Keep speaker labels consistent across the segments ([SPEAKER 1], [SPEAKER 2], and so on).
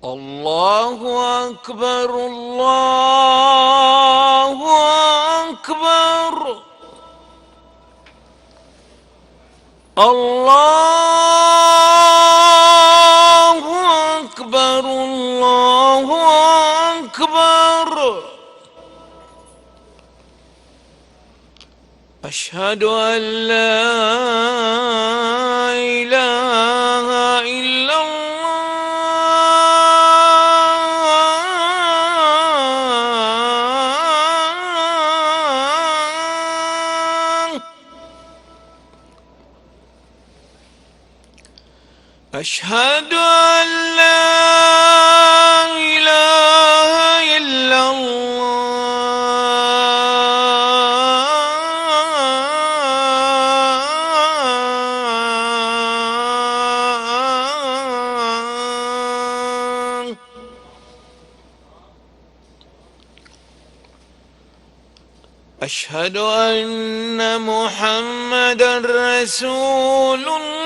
[SPEAKER 1] الله أكبر الله أكبر الله أكبر الله أكبر. أشهد أن لا إله إلا الله. أشهد أن لا إله إلا الله. أشهد أن محمدًا رسول الله.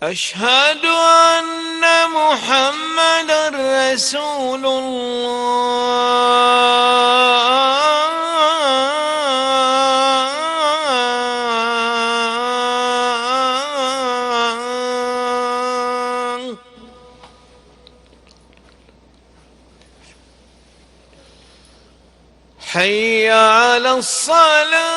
[SPEAKER 1] أشهد أن محمدًا رسول الله. حي على الصلاة.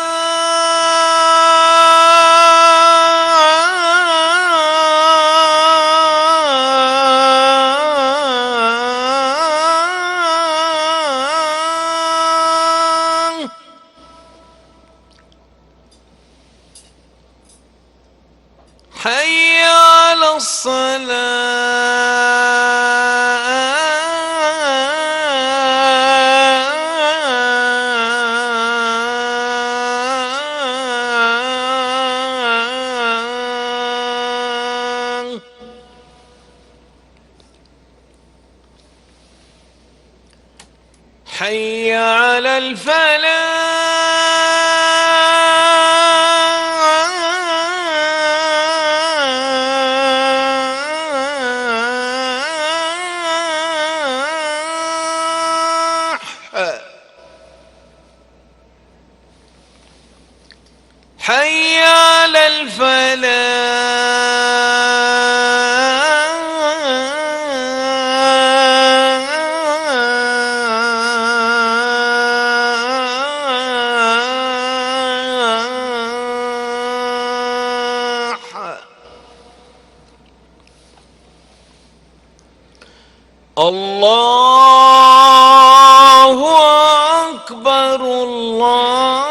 [SPEAKER 1] حي على الصلاة. حي على الفلاح. حي على الفلاح. الله أكبر الله